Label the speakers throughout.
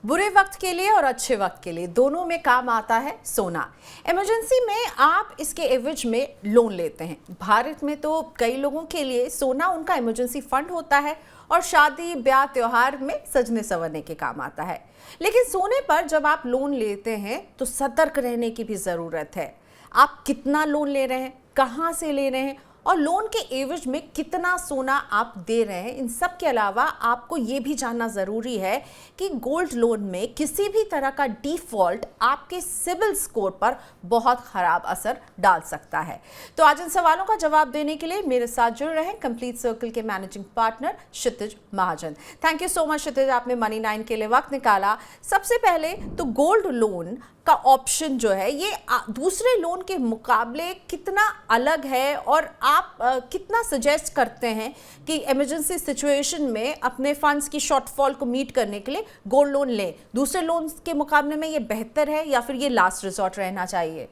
Speaker 1: बुरे वक्त के लिए और अच्छे वक्त के लिए दोनों में काम आता है सोना। इमरजेंसी में आप इसके एवज में लोन लेते हैं। भारत में तो कई लोगों के लिए सोना उनका इमरजेंसी फंड होता है और शादी ब्याह त्योहार में सजने संवरने के काम आता है। लेकिन सोने पर जब आप लोन लेते हैं तो सतर्क रहने की भी ज़रूरत है। आप कितना लोन ले रहे हैं, कहाँ से ले रहे हैं और लोन के एवज में कितना सोना आप दे रहे हैं, इन सब के अलावा आपको ये भी जानना ज़रूरी है कि गोल्ड लोन में किसी भी तरह का डिफ़ॉल्ट आपके सिबिल स्कोर पर बहुत ख़राब असर डाल सकता है। तो आज इन सवालों का जवाब देने के लिए मेरे साथ जुड़ रहे हैं कंप्लीट सर्कल के managing partner Kshitij Mahajan. Thank you so much Kshitij, आपने मनी 9 के लिए वक्त निकाला। सबसे पहले तो गोल्ड लोन का ऑप्शन जो है ये दूसरे लोन के मुकाबले कितना अलग है और आप कितना सजेस्ट करते हैं कि इमरजेंसी सिचुएशन में अपने फंड्स की शॉर्टफॉल को मीट करने के लिए गोल्ड लोन लें? दूसरे लोन के मुकाबले में ये बेहतर है या फिर ये लास्ट रिजॉर्ट रहना चाहिए?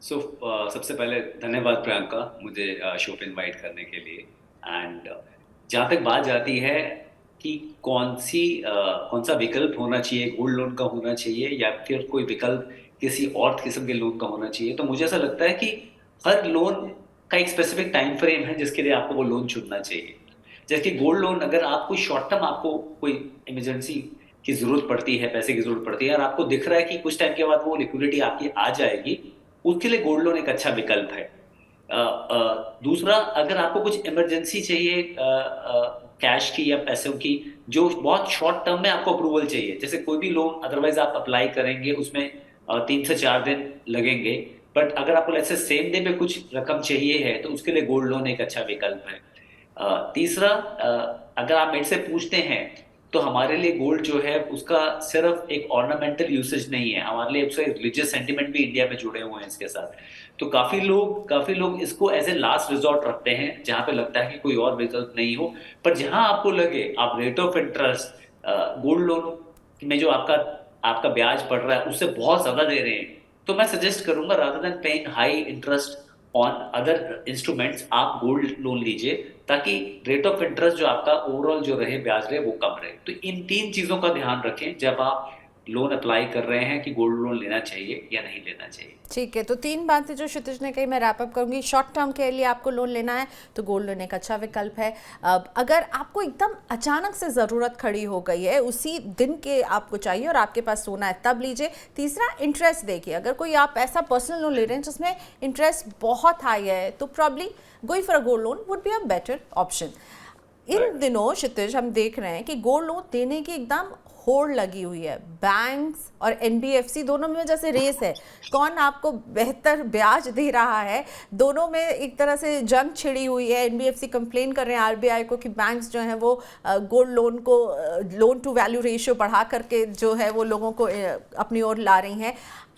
Speaker 2: सबसे पहले धन्यवाद प्रियंका, मुझे शो पे इनवाइट करने के लिए। एंड जहाँ तक बात जाती है कि कौन सा विकल्प होना चाहिए, गोल्ड लोन का होना चाहिए या फिर कोई विकल्प किसी और किस्म के लोन का होना चाहिए, तो मुझे ऐसा लगता है कि हर लोन का एक स्पेसिफिक टाइम फ्रेम है जिसके लिए आपको वो लोन चुनना चाहिए। जैसे कि गोल्ड लोन, अगर आप कोई शॉर्ट टर्म आपको कोई इमरजेंसी की जरूरत पड़ती है, पैसे की जरूरत पड़ती है और आपको दिख रहा है कि कुछ टाइम के बाद वो लिक्विडिटी आपकी आ जाएगी, उसके लिए गोल्ड लोन एक अच्छा विकल्प है। दूसरा, अगर आपको कुछ इमरजेंसी चाहिए कैश की या पैसों की, जो बहुत शॉर्ट टर्म में आपको अप्रूवल चाहिए, जैसे कोई भी लोन अदरवाइज आप अप्लाई करेंगे उसमें 3 से 4 दिन लगेंगे, बट अगर आपको लेट्स से सेम डे पे कुछ रकम चाहिए है तो उसके लिए गोल्ड लोन एक अच्छा विकल्प है। तीसरा, अगर आप मेरे से पूछते हैं तो हमारे लिए गोल्ड जो है उसका सिर्फ एक ऑर्नामेंटल यूसेज नहीं है, हमारे लिए उसका रिलीजियस सेंटिमेंट भी इंडिया में जुड़े हुए हैं इसके साथ। तो काफी लोग इसको एज ए लास्ट रिजॉर्ट रखते हैं, जहां पे लगता है कि कोई और विकल्प नहीं हो। पर जहां आपको लगे आप rate of interest gold loan में जो आपका ब्याज पड़ रहा है उससे बहुत ज्यादा दे रहे हैं, तो मैं सजेस्ट करूंगा rather than paying high interest on other instruments, आप गोल्ड लोन लीजिए ताकि रेट ऑफ इंटरेस्ट जो आपका ओवरऑल जो रहे, ब्याज रहे, वो कम रहे। तो इन 3 चीजों का ध्यान रखें जब आप लोन अप्लाई कर रहे हैं कि गोल्ड लोन लेना चाहिए या नहीं लेना चाहिए।
Speaker 1: ठीक है, तो 3 बातें जो क्षितिज ने कही मैं रैप अप करूंगी। शॉर्ट टर्म के लिए आपको लोन लेना है तो गोल्ड लोन एक अच्छा विकल्प है। अगर आपको एकदम अचानक से ज़रूरत खड़ी हो गई है, उसी दिन के आपको चाहिए और आपके पास सोना है, तब लीजिए। तीसरा, इंटरेस्ट देखिए, अगर कोई आप ऐसा पर्सनल लोन ले रहे हैं जिसमें इंटरेस्ट बहुत हाई है तो probably going for a gold loan would be a better option. इन दिनों क्षितिज हम देख रहे हैं कि गोल्ड लोन देने की एकदम होड़ लगी हुई है। बैंक्स और एनबीएफसी दोनों में जैसे रेस है, कौन आपको बेहतर ब्याज दे रहा है, दोनों में एक तरह से जंग छिड़ी हुई है। एनबीएफसी कंप्लेन कर रहे हैं आरबीआई को कि बैंक्स जो हैं वो गोल्ड लोन को लोन टू वैल्यू रेशियो बढ़ा करके जो है वो लोगों को अपनी ओर ला रही हैं।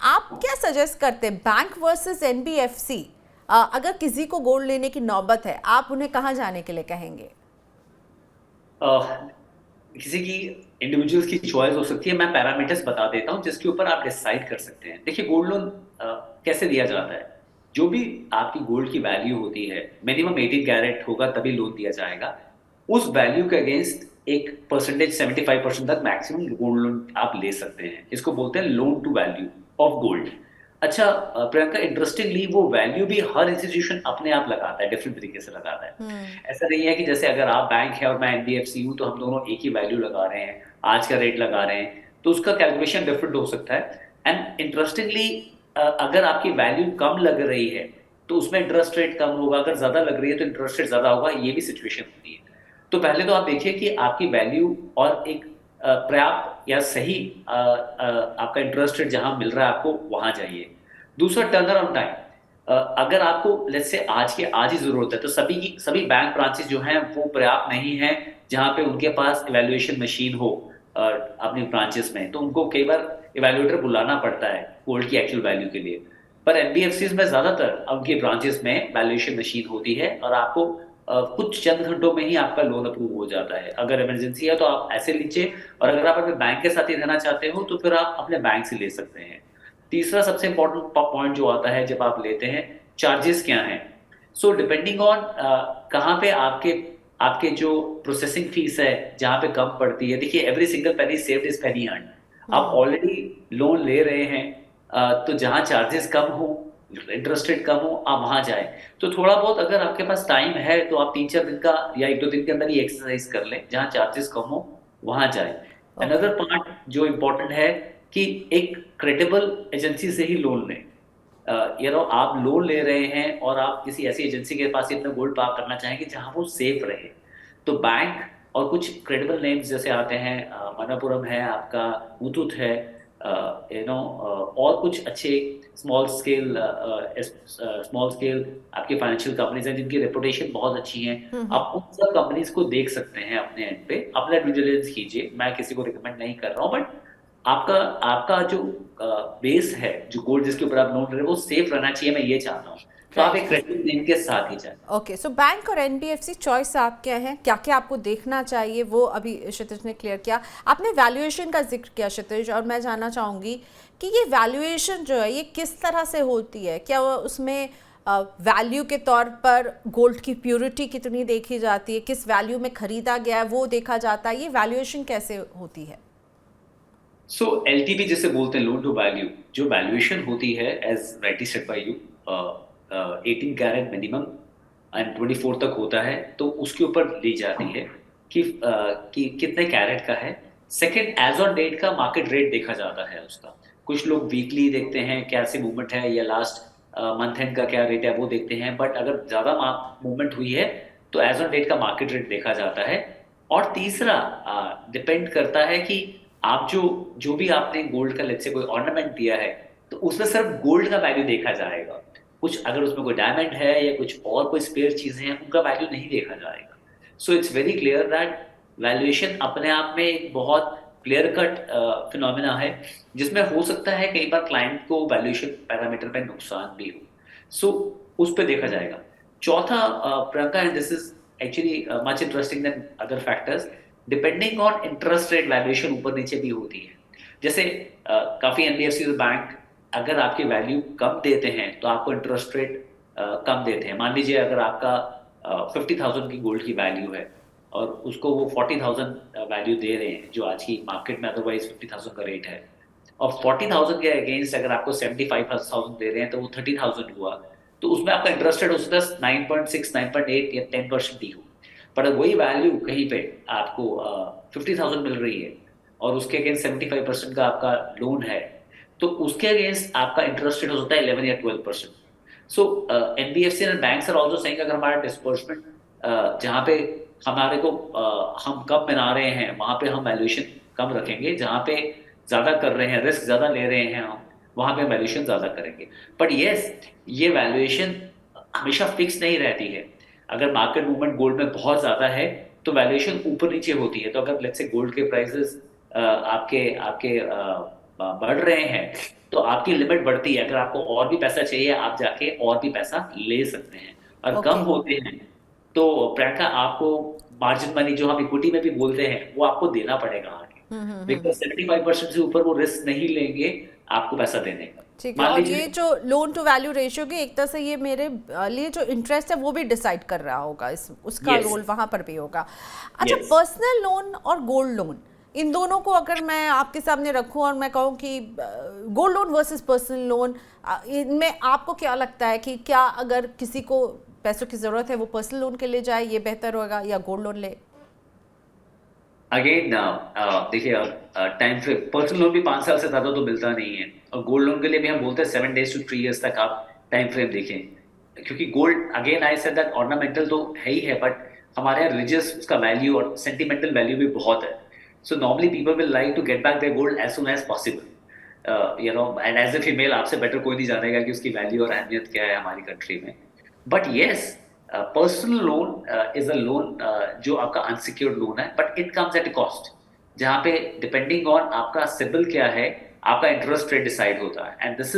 Speaker 1: आप क्या सजेस्ट करते हैं, बैंक वर्सेस एनबीएफसी? अगर किसी को गोल्ड लेने की नौबत है, आप उन्हें कहाँ जाने के लिए कहेंगे?
Speaker 2: किसी की इंडिविजुअल्स की चॉइस हो सकती है, मैं पैरामीटर्स बता देता हूं जिसके ऊपर आप डिसाइड कर सकते हैं। देखिए, गोल्ड लोन कैसे दिया जाता है, जो भी आपकी गोल्ड की वैल्यू होती है, मिनिमम 18 कैरेट होगा तभी लोन दिया जाएगा। उस वैल्यू के अगेंस्ट एक परसेंटेज 75% तक मैक्सिमम गोल्ड लोन आप ले सकते हैं। इसको बोलते हैं loan to value of gold. अच्छा प्रियंका, इंटरेस्टिंगली वो वैल्यू भी हर इंस्टीट्यूशन अपने आप लगाता है, डिफरेंट तरीके से लगाता है। ऐसा नहीं है कि जैसे अगर आप बैंक है और मैं एनबीएफसी हूं तो हम दोनों एक ही वैल्यू लगा रहे हैं, आज का रेट लगा रहे हैं, तो उसका कैलकुलेशन डिफरेंट हो सकता है। एंड इंटरेस्टिंगली अगर आपकी वैल्यू कम लग रही है तो उसमें इंटरेस्ट रेट कम होगा, अगर ज्यादा लग रही है तो इंटरेस्ट रेट ज्यादा होगा, ये भी सिचुएशन होती है। तो पहले तो आप देखिए कि आपकी वैल्यू और एक पर्याप्त या सही आपका इंटरेस्ट रेट जहां मिल रहा है आपको वहां जाइए। दूसरा, टर्न अराउंड टाइम। अगर आपको लेट्स से आज ही जरूरत है तो सभी बैंक ब्रांचेस जो हैं वो पर्याप्त नहीं है जहां पे उनके पास इवैल्यूएशन मशीन हो अपनी ब्रांचेस में, तो उनको कई बार इवैल्यूएटर बुलाना पड़ता है गोल्ड की एक्चुअल वैल्यू के लिए। पर एनबीएफसीज में ज्यादातर उनकी ब्रांचेस में वैल्यूएशन मशीन होती है और आपको कुछ चंद घंटों में ही आपका लोन अप्रूव हो जाता है। अगर इमरजेंसी है तो आप ऐसे लीजिए, और अगर आप अपने बैंक के साथ ही रहना चाहते हो तो फिर आप अपने बैंक से ले सकते हैं। तीसरा सबसे इम्पोर्टेंट पॉइंट जो आता है जब आप लेते हैं, चार्जेस क्या हैं। सो डिपेंडिंग ऑन कहाँ पे आपके आपके जो प्रोसेसिंग फीस है जहाँ पे कम पड़ती है। देखिए, every single penny saved is Penney earn. आप
Speaker 1: हम्म।
Speaker 2: ऑलरेडी लोन ले रहे हैं, तो जहाँ चार्जेस कम हो, इंटरेस्ट रेट कम हो, आप वहाँ जाएं। तो थोड़ा बहुत अगर आपके पास टाइम है तो आप 3-4 दिन का या 1-2 दिन के अंदर ही एक्सरसाइज कर लें, जहाँ चार्जेस कम हो वहाँ जाएं।
Speaker 1: ओके।
Speaker 2: अनदर पार्ट जो इम्पोर्टेंट है कि एक क्रेडिबल एजेंसी से ही लोन लें। आप लोन ले रहे हैं और आप किसी ऐसी एजेंसी के पास ही अपना गोल्ड पार्क करना चाहेंगे जहां वो सेफ रहे, तो बैंक और कुछ क्रेडिबल नेम्स जैसे आते हैं, मनापुरम है आपका, मुथूट है, और कुछ अच्छे स्मॉल स्केल स्मॉल स्केल आपके फाइनेंशियल कंपनीज हैं जिनकी रेपुटेशन बहुत अच्छी है।
Speaker 1: हम्म।
Speaker 2: आप उन सब कंपनीज को देख सकते हैं अपने एंड पे, अपना ड्यू डिलिजेंस कीजिए। मैं किसी को रिकमेंड नहीं कर रहा हूँ, बट आपका आपका जो बेस है, जो गोल्ड जिसके ऊपर आप लोन ले रहे हैं, वो सेफ रहना चाहिए, मैं ये चाहता हूँ। तो आप एक
Speaker 1: राइट।
Speaker 2: क्रेडिट नेम के साथ ही जाएं।
Speaker 1: ओके, सो बैंक और एनबीएफसी चॉइस आप क्या है, क्या क्या आपको देखना चाहिए, वो अभी क्षितिज ने क्लियर किया। आपने वैल्यूएशन का जिक्र किया क्षितिज, और मैं जानना चाहूँगी कि ये वैल्यूएशन जो है ये किस तरह से होती है। क्या वो उसमें वैल्यू के तौर पर गोल्ड की प्योरिटी कितनी देखी जाती है, किस वैल्यू में खरीदा गया है वो देखा जाता है, ये वैल्यूएशन कैसे होती है?
Speaker 2: सो एलटीवी जिसे बोलते हैं, लोन टू वैल्यू, जो वैल्यूएशन होती है as rightly said by you, 18 carat minimum and 24 तक होता है, तो उसके ऊपर ली जाती है कि कितने कैरेट का है। सेकंड, एज ऑन डेट का मार्केट रेट देखा जाता है उसका। कुछ लोग वीकली देखते हैं कैसे मूवमेंट है, या लास्ट मंथ एंड का क्या रेट है वो देखते हैं, बट अगर ज़्यादा मूवमेंट हुई है तो एज ऑन डेट का मार्केट रेट देखा जाता है। और तीसरा, डिपेंड करता है कि आप जो जो भी आपने गोल्ड का लेट्स से कोई ऑर्नामेंट दिया है, तो उसमें सिर्फ गोल्ड का वैल्यू देखा जाएगा। कुछ अगर उसमें कोई डायमंड है या कुछ और कोई स्पेयर चीजें हैं, उनका वैल्यू नहीं देखा जाएगा। So it's very clear that valuation अपने आप में एक बहुत क्लियर कट फिनोमिना है, जिसमें हो सकता है कई बार क्लाइंट को वैल्यूएशन पैरामीटर पे नुकसान भी हो। सो उस पर देखा जाएगा। चौथा, Priyanka, and this is actually much interesting than other factors, depending on interest rate valuation ऊपर नीचे भी होती है। जैसे काफी एनबीएफसी बैंक अगर आपकी वैल्यू कम देते हैं तो आपको इंटरेस्ट रेट कम देते हैं। मान लीजिए अगर आपका 50,000 की गोल्ड की वैल्यू है और उसको वो 40,000 वैल्यू दे रहे हैं, जो आज की मार्केट में अदरवाइज 50,000 का रेट है, और 40,000 के अगेंस्ट अगर आपको 75,000 दे रहे हैं, तो वो 30,000 हुआ। तो उसमें आपका इंटरेस्ट रेट हो सकता है 9.6, 9.8 या 10% ही हो। पर वही वैल्यू कहीं पे आपको 50,000 मिल रही है और उसके अगेंस्ट 75% का आपका लोन है, तो उसके अगेंस्ट आपका इंटरेस्ट रेट हो सकता है 11 या 12%। So NBFC and banks are also saying अगर हमारा डिस्बर्समेंट जहाँ पे हमारे को हम कम बना रहे हैं, वहां पे हम वैल्यूएशन कम रखेंगे। जहाँ पे ज्यादा कर रहे हैं, रिस्क ज्यादा ले रहे हैं हम, वहां पे वैल्यूएशन ज्यादा करेंगे। बट यस, ये वैल्यूएशन हमेशा फिक्स नहीं रहती है। अगर मार्केट मूवमेंट गोल्ड में बहुत ज्यादा है तो वैल्यूएशन ऊपर नीचे होती है। तो अगर लेट्स से गोल्ड के प्राइसेस आपके आपके बढ़ रहे हैं, तो आपकी लिमिट बढ़ती है। अगर आपको और भी पैसा चाहिए, आप जाके और भी पैसा ले सकते हैं। और कम
Speaker 1: ओके।
Speaker 2: होते हैं तो प्रियंका, आपको मार्जिन मनी जो हम इक्विटी में भी बोलते हैं, वो आपको देना पड़ेगा आगे, बिकॉज 75% से ऊपर वो रिस्क नहीं लेंगे आपको पैसा देने का।
Speaker 1: ठीक है,
Speaker 2: मान
Speaker 1: और ये
Speaker 2: लीजिए,
Speaker 1: जो लोन टू वैल्यू रेशियो की एक तरह से ये मेरे लिए जो इंटरेस्ट है वो भी डिसाइड कर रहा होगा, इस उसका
Speaker 2: यस,
Speaker 1: रोल वहाँ पर भी होगा। अच्छा,
Speaker 2: यस,
Speaker 1: पर्सनल लोन और गोल्ड लोन, इन दोनों को अगर मैं आपके सामने रखूं और मैं कहूं कि gold loan versus personal loan, इनमें आपको क्या लगता है कि क्या अगर किसी को पैसों की ज़रूरत है वो पर्सनल लोन के लिए जाए, ये बेहतर होगा, या गोल्ड लोन ले?
Speaker 2: अगेन देखिए, टाइम फ्रेम पर्सनल लोन भी 5 साल से ज्यादा तो मिलता नहीं है, और गोल्ड लोन के लिए भी हम बोलते हैं 7 days to 3 years तक आप टाइम फ्रेम देखें। क्योंकि gold, again I said that, ornamental तो है ही है, बट हमारे यहाँ रिलीजियस उसका वैल्यू और सेंटिमेंटल वैल्यू भी बहुत है। So normally people will like to get back their gold as soon as possible, and as a female आपसे बेटर कोई नहीं जानेगा कि उसकी वैल्यू और अहमियत क्या है हमारी कंट्री में। But yes, personal loan is a loan जो आपका अनसिक्योर्ड लोन है, but it comes at a cost, जहाँ पे डिपेंडिंग ऑन आपका सिबिल क्या है, आपका इंटरेस्ट रेट डिसाइड होता है। And this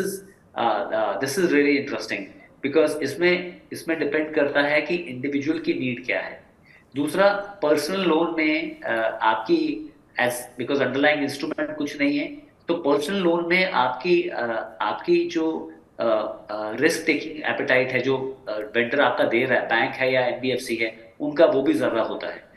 Speaker 2: is really interesting, because इसमें इसमें डिपेंड करता है कि इंडिविजुअल की नीड क्या है। दूसरा, पर्सनल लोन में आपकी एज बिकॉज अंडरलाइंग इंस्ट्रूमेंट कुछ नहीं है, तो पर्सनल लोन में आपकी जो रिस्क टेकिंग एपेटाइट है, जो वेंडर आपका दे रहा है, बैंक है या एनबीएफसी है, उनका वो भी ज्यादा होता है।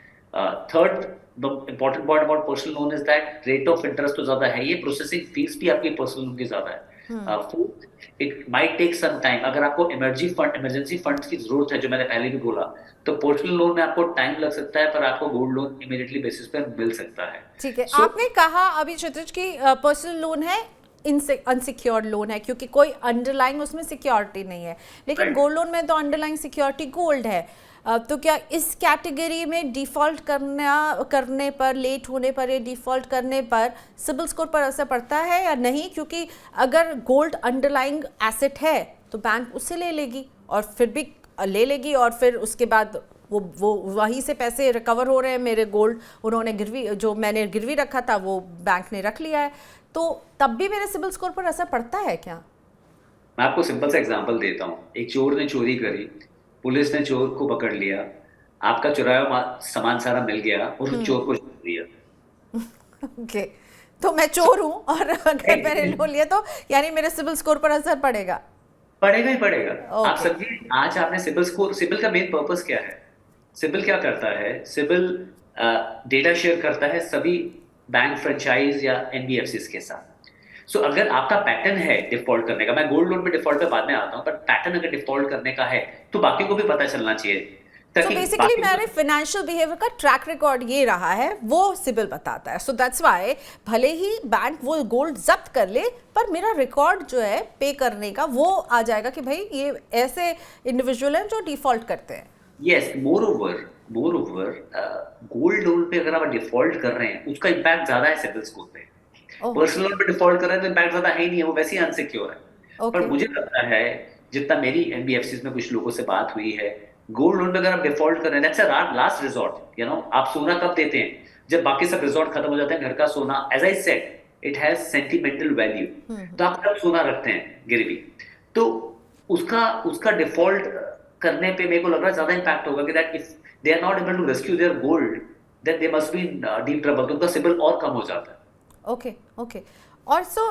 Speaker 2: Third the important point about personal loan is that rate of interest तो ज्यादा है, ये प्रोसेसिंग फीस भी आपकी पर्सनल लोन की ज्यादा है। Fourth, it might take some time. अगर आपको इमरजेंसी फंड की जरूरत है, जो मैंने पहले भी बोला, तो पर्सनल लोन में आपको टाइम लग सकता है, पर आपको गोल्ड लोन इमीडिएटली बेसिस पे मिल सकता है।
Speaker 1: ठीक है,
Speaker 2: सो
Speaker 1: आपने कहा अभी क्षितिज की पर्सनल लोन है, इनसे अनसिक्योर्ड लोन है क्योंकि कोई अंडरलाइंग उसमें सिक्योरिटी नहीं है, लेकिन
Speaker 2: राइट,
Speaker 1: गोल्ड लोन में तो अंडरलाइंग सिक्योरिटी गोल्ड है। तो क्या इस कैटेगरी में डिफॉल्ट करने पर, लेट होने पर या डिफॉल्ट करने पर सिबिल स्कोर पर असर पड़ता है या नहीं? क्योंकि अगर गोल्ड अंडरलाइंग एसेट है तो बैंक उससे ले लेगी और फिर भी ले लेगी, और फिर उसके बाद वो वहीं से पैसे रिकवर हो रहे हैं मेरे गोल्ड, उन्होंने गिरवी, जो मैंने गिरवी रखा था वो बैंक ने रख लिया है, तो तब भी मेरे सिबिल स्कोर पर असर पड़ता है क्या?
Speaker 2: मैं आपको सिंपल सा एग्जांपल देता हूँ। एक चोर ने चोरी करी, पुलिस ने चोर को पकड़ लिया, आपका चुराया हुआ सामान सारा मिल गया और उस चोर को छोड़ दिया।
Speaker 1: ओके, तो मैं चोर हूँ और अगर मैंने लोन लिया तो यानी मेरे सिबिल स्कोर पर असर पड़ेगा?
Speaker 2: पड़ेगा ही पड़ेगा। आप
Speaker 1: ओके।
Speaker 2: समझिए, आज आपने सिबिल स्कोर, सिबिल का मेन पर्पस क्या है? सिबिल क्या करता है? सिबिल डेटा शेयर करता है सभी बैंक, फ्रेंचाइज या एनबीएफसीज के साथ। सो अगर आपका पैटर्न है डिफॉल्ट करने का, मैं गोल्ड लोन पे डिफॉल्ट पे बाद में आता हूँ, पर पैटर्न अगर डिफॉल्ट करने का है तो बाकी को भी पता चलना चाहिए,
Speaker 1: सो
Speaker 2: ताकि
Speaker 1: बेसिकली
Speaker 2: बाकी
Speaker 1: मेरे फाइनेंशियल बिहेवियर का ट्रैक रिकॉर्ड ये रहा है, वो सिबिल बताता है। सो दैट्स वाई भले ही बैंक वो गोल्ड जब्त कर ले, पर मेरा रिकॉर्ड जो है पे करने का वो आ जाएगा कि भाई ये ऐसे इंडिविजुअल हैं जो डिफॉल्ट करते हैं।
Speaker 2: Yes, more over gold loan पे अगर आप डिफॉल्ट कर रहे हैं, उसका इम्पैक्ट ज्यादा है सिबिल स्कोर पे।
Speaker 1: ओह,
Speaker 2: पर्सनल लोन पे डिफॉल्ट कर रहे हैं तो इम्पैक्ट ज्यादा है ही नहीं है, वो वैसे ही अनसिक्योर है। पर
Speaker 1: ओके।
Speaker 2: मुझे लगता है, जितना मेरी एनबीएफसी में कुछ लोगों से बात हुई है, गोल्ड लोन पे अगर आप डिफॉल्ट कर रहे हैं, दैट्स अ लास्ट रिजॉर्ट। आप सोना कब देते हैं? जब बाकी सब रिजॉर्ट खत्म हो जाते हैं। घर का सोना, as I said, it has sentimental value. तो आप तब सोना रखते हैं गिरवी, तो उसका उसका डिफॉल्ट करने पे मेरे को लग रहा है ज्यादा इम्पैक्ट होगा कि that if they are not able to rescue their gold, then they must be in deep trouble. तो उनका सिबिल और कम हो जाता है।
Speaker 1: Okay, okay. और सो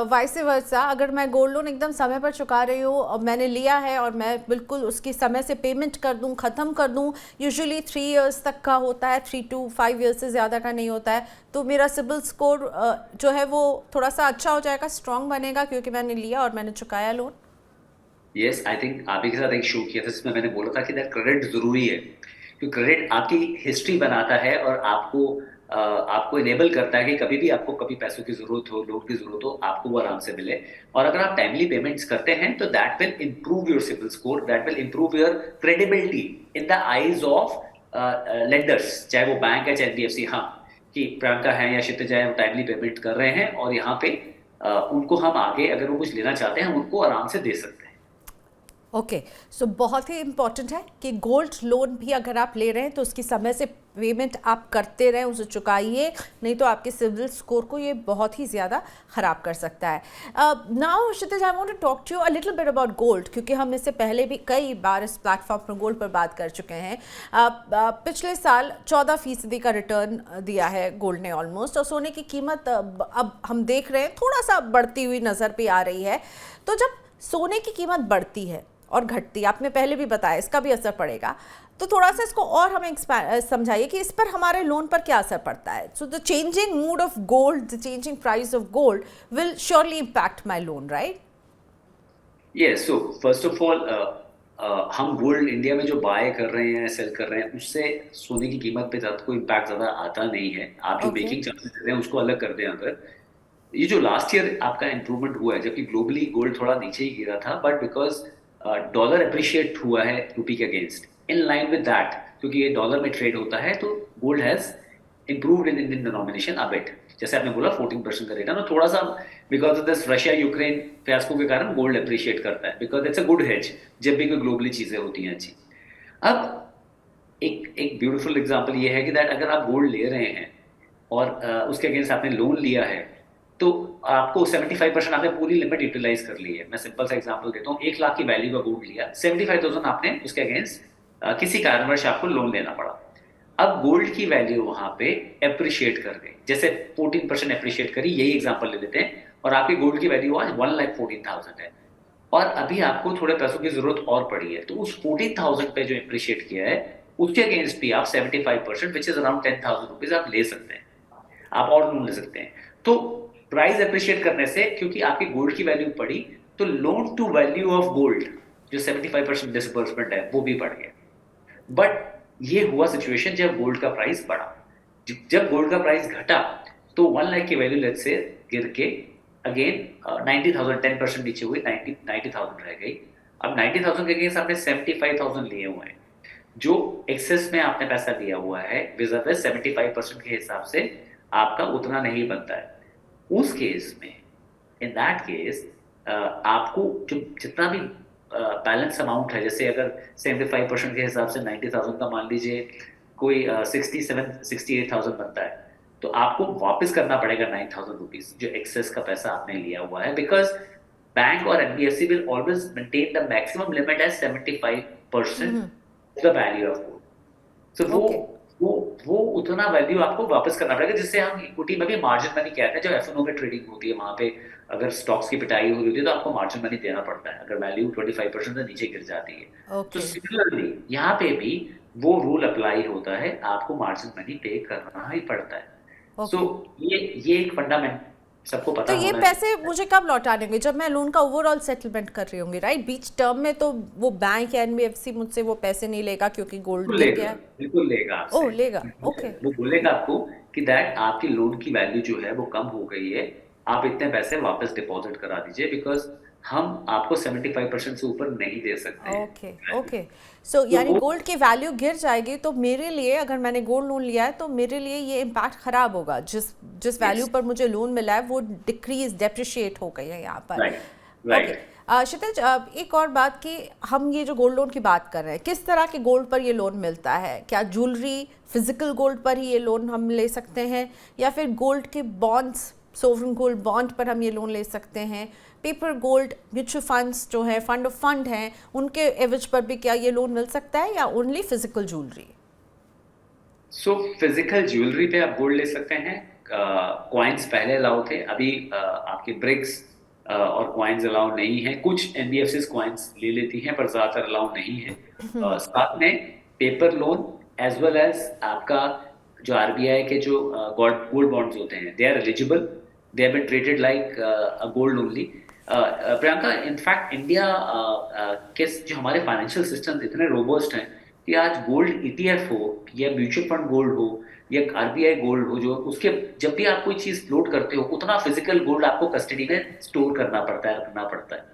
Speaker 1: वाइस वर्सा, अगर मैं गोल्ड लोन एकदम समय पर चुका रही हूँ और मैंने लिया है और मैं बिल्कुल उसकी समय से पेमेंट कर दूँ, ख़त्म कर दूँ, यूजुअली 3 इयर्स तक का होता है, 3 to 5 इयर्स से ज़्यादा का नहीं होता है, तो मेरा सिबिल स्कोर जो है वो थोड़ा सा अच्छा हो जाएगा, स्ट्रॉन्ग बनेगा क्योंकि मैंने लिया और मैंने चुकाया लोन?
Speaker 2: यस, आई थिंक आप ही के साथ एक शो किया था जिसमें मैंने बोला था कि दैट क्रेडिट जरूरी है, क्योंकि क्रेडिट आपकी हिस्ट्री बनाता है और आपको इनेबल करता है कि कभी भी आपको कभी पैसों की जरूरत हो, लोन की जरूरत हो, आपको वो आराम से मिले। और अगर आप टाइमली पेमेंट्स करते हैं तो that will improve your CIBIL score, that will improve your credibility in the eyes of lenders, चाहे वो बैंक है चाहे एनबीएफसी। हाँ, कि प्रियंका है या क्षितिज है, वो टाइमली पेमेंट कर रहे हैं और यहाँ पे उनको हम आगे अगर वो कुछ लेना चाहते हैं, हम उनको आराम से दे सकते हैं।
Speaker 1: ओके, सो बहुत ही इम्पॉर्टेंट है कि गोल्ड लोन भी अगर आप ले रहे हैं तो उसकी समय से पेमेंट आप करते रहें, उसे चुकाइए, नहीं तो आपके सिबिल स्कोर को ये बहुत ही ज़्यादा ख़राब कर सकता है। Now Kshitij, I want to talk to you a little bit about gold, क्योंकि हम इससे पहले भी कई बार इस प्लेटफॉर्म पर गोल्ड पर बात कर चुके हैं। पिछले साल 14% का रिटर्न दिया है गोल्ड ने ऑलमोस्ट, और सोने की कीमत अब हम देख रहे हैं थोड़ा सा बढ़ती हुई नज़र पे आ रही है। तो जब सोने की कीमत बढ़ती है और घटती, आपने पहले भी बताया इसका भी असर पड़ेगा, तो थोड़ा सा इसको और हमें समझाइए कि इस पर हमारे लोन पर क्या असर पड़ता है। So the changing mood off gold, the changing price of gold will surely impact my loan, right?
Speaker 2: Yes, so first of all, हम गोल्ड इंडिया में जो बाय कर रहे हैं, सेल कर रहे हैं, उससे सोने की कीमत पे ज़्यादा कोई इम्पैक्ट ज़्यादा आता नहीं है। आप जो
Speaker 1: ओके।
Speaker 2: मेकिंग चार्जेस दे रहे हैं उसको अलग कर दें। अगर ये जो लास्ट ईयर आपका इंप्रूवमेंट हुआ है, जबकि ग्लोबली गोल्ड थोड़ा नीचे ही गिरा था, बट बिकॉज डॉलर अप्रिशिएट हुआ है रूपी के against, in line with that, क्योंकि ये डॉलर में ट्रेड होता है, तो gold has improved in Indian denomination a bit. जैसे आपने बोला 14% का रेट है ना, थोड़ा सा because of this Russia Ukraine fiasco के कारण गोल्ड अप्रिशिएट करता है, because it's a good hedge जब भी कोई ग्लोबली चीजें होती हैं अच्छी। अब एक एक ब्यूटीफुल एग्जांपल ये है कि दैट अगर आप गोल्ड ले रहे हैं और उसके अगेंस्ट आपने लोन लिया है, तो आपको 75% आपने पूरी लिमिट यूटिलाइज कर ली है। मैं सिंपल सा एग्जांपल देता हूँ, 1 लाख की वैल्यू का गोल्ड लिया, 75,000 आपने उसके अगेंस्ट किसी कारणवश आपको लोन लेना पड़ा। अब गोल्ड की वैल्यू वहां पे अप्रिशिएट कर गई, जैसे 14% अप्रिशिएट करी, यही एग्जांपल ले लेते हैं, और आपकी गोल्ड की वैल्यू आज 1,14,000 है, और अभी आपको थोड़े पैसों की जरूरत और पड़ी है, तो उस 14,000 पे जो अप्रिशिएट किया है उसके अगेंस्ट भी आप 75% विच इज अराउंड 10,000 रुपीज आप ले सकते हैं, आप और लोन ले सकते हैं। तो प्राइस अप्रिशिएट करने से, क्योंकि आपकी गोल्ड की वैल्यू बढ़ी, तो loan to value of gold जो 75% डिसबर्समेंट है वो भी बढ़ गया। बट ये हुआ सिचुएशन जब गोल्ड का प्राइस बढ़ा। जब गोल्ड का प्राइस घटा तो 1 लाख की वैल्यू लेट्स से गिर के अगेन 90,000, 10% नीचे हुई, 90,000 रह गई। अब 90,000 के अगेंस्ट आपने 75,000 लिए हुए हैं, जो एक्सेस में आपने पैसा दिया हुआ है विज़िबल 75% के हिसाब से आपका उतना नहीं बनता है। उस केस में, इन दैट केस, आपको जो जितना भी बैलेंस अमाउंट है, जैसे अगर 75% के हिसाब से 90,000 का मान लीजिए कोई 68,000 बनता है, तो आपको वापस करना पड़ेगा 9,000 रुपीज जो एक्सेस का पैसा आपने लिया हुआ है, बिकॉज बैंक और NBFC will always maintain the maximum limit as 75% the value of gold. So वो उतना वैल्यू आपको वापस करना पड़ेगा, जिससे हम इक्विटी में भी मार्जिन मनी कहते हैं। जब एफएनओ में ट्रेडिंग होती है, वहां पे अगर स्टॉक्स की पिटाई हुई होती है तो आपको मार्जिन मनी देना पड़ता है अगर वैल्यू 25% से नीचे गिर जाती है। तो सिमिलरली यहाँ पे भी वो रूल अप्लाई होता है, आपको मार्जिन मनी पे करना ही पड़ता है। सो ये एक फंडामेंट सबको पता
Speaker 1: तो ये पैसे मुझे कब लौटाने होंगे? जब मैं लोन का ओवरऑल सेटलमेंट कर रही होंगी, राइट? बीच टर्म में तो वो बैंक या एनबीएफसी मुझसे वो पैसे नहीं लेगा क्योंकि गोल्ड गिर गया है।
Speaker 2: बिल्कुल लेगा आपसे।
Speaker 1: ओह, लेगा, ओके।
Speaker 2: वो बोलेगा आपको कि दैट आपकी लोन की वैल्यू जो है वो कम हो गई है, आप इतने पैसे वापस डिपॉजिट करा दीजिए, बिकॉज हम आपको 75% से ऊपर नहीं दे सकते।
Speaker 1: Okay okay. सो यानी गोल्ड की वैल्यू गिर जाएगी तो मेरे लिए, अगर मैंने गोल्ड लोन लिया है तो मेरे लिए ये इम्पैक्ट खराब होगा। जिस वैल्यू पर मुझे लोन मिला है वो डिक्रीज, डेप्रिशिएट हो गई है यहाँ पर। ओके क्षितिज, एक और बात कि हम ये जो गोल्ड लोन की बात कर रहे हैं, किस तरह के गोल्ड पर ये लोन मिलता है? क्या ज्वेलरी, फिजिकल गोल्ड पर ही ये लोन हम ले सकते हैं, या फिर गोल्ड के बॉन्ड्स, सोवरेन गोल्ड बॉन्ड पर हम ये लोन ले सकते हैं? पेपर गोल्ड, म्यूचुअल फंड्स जो है, फंड ऑफ फंड हैं, उनके एवज पर भी क्या ये लोन मिल सकता है, या only physical jewellery?
Speaker 2: So physical jewellery पे आप गोल्ड ले सकते हैं। कॉइन्स पहले अलाउ थे, अभी आपके ब्रिक्स और कॉइन्स अलाउ नहीं है। कुछ एनबीएफसी कॉइन्स ले लेती हैं पर ज्यादातर अलाउ नहीं है। साथ में paper loan as well as आपका जो आरबीआई के जो गोल्ड बॉन्ड्स होते हैं, they are eligible, they have been treated like a gold only. Priyanka, in fact India के जो हमारे फाइनेंशियल सिस्टम इतने रोबस्ट हैं कि आज गोल्ड ईटीएफ हो या म्यूचुअल फंड गोल्ड हो या आरबीआई गोल्ड हो, जो उसके जब भी आप कोई चीज फ्लोट करते हो उतना फिजिकल गोल्ड आपको कस्टडी में स्टोर करना पड़ता है, रखना पड़ता है।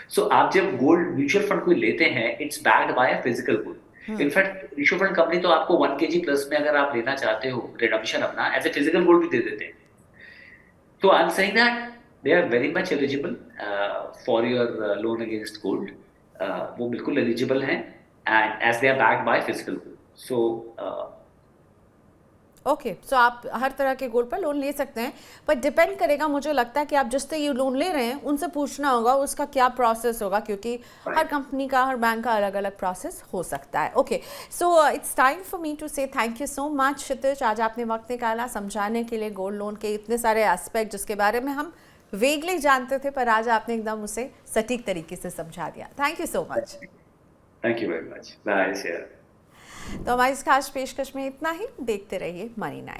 Speaker 2: सो आप जब गोल्ड म्यूचुअल फंड कोई लेते हैं, it's backed by a physical gold. In fact mutual fund company तो आपको 1 kg प्लस में अगर आप लेना चाहते हो रिडम्पशन अपना, एज ए फिजिकल गोल्ड भी दे देते हैं। So I'm saying that they are very much eligible for your loan against gold. वो बिल्कुल eligible हैं, and as they are backed by physical gold. So
Speaker 1: okay, so आप हर तरह के गोल्ड पर लोन ले सकते हैं, पर डिपेंड करेगा, मुझे लगता है कि आप जिससे ये लोन ले रहे हैं उनसे पूछना होगा उसका क्या प्रोसेस होगा, क्योंकि हर कंपनी का, हर बैंक का अलग अलग प्रोसेस हो सकता है। Okay, so it's time for me to say thank you so much Kshitij, आज आपने वक्त निकाला समझाने के लिए गोल्ड लोन के इतने सारे एस्पेक्ट जिसके बारे में हम वेगली जानते थे, पर आज आपने एकदम उसे सटीक तरीके से समझा दिया। Thank you so much.
Speaker 2: Thank you very much. Bye शेयर।
Speaker 1: तो हमारी इस खास पेशकश में इतना ही। देखते रहिए मनी 9।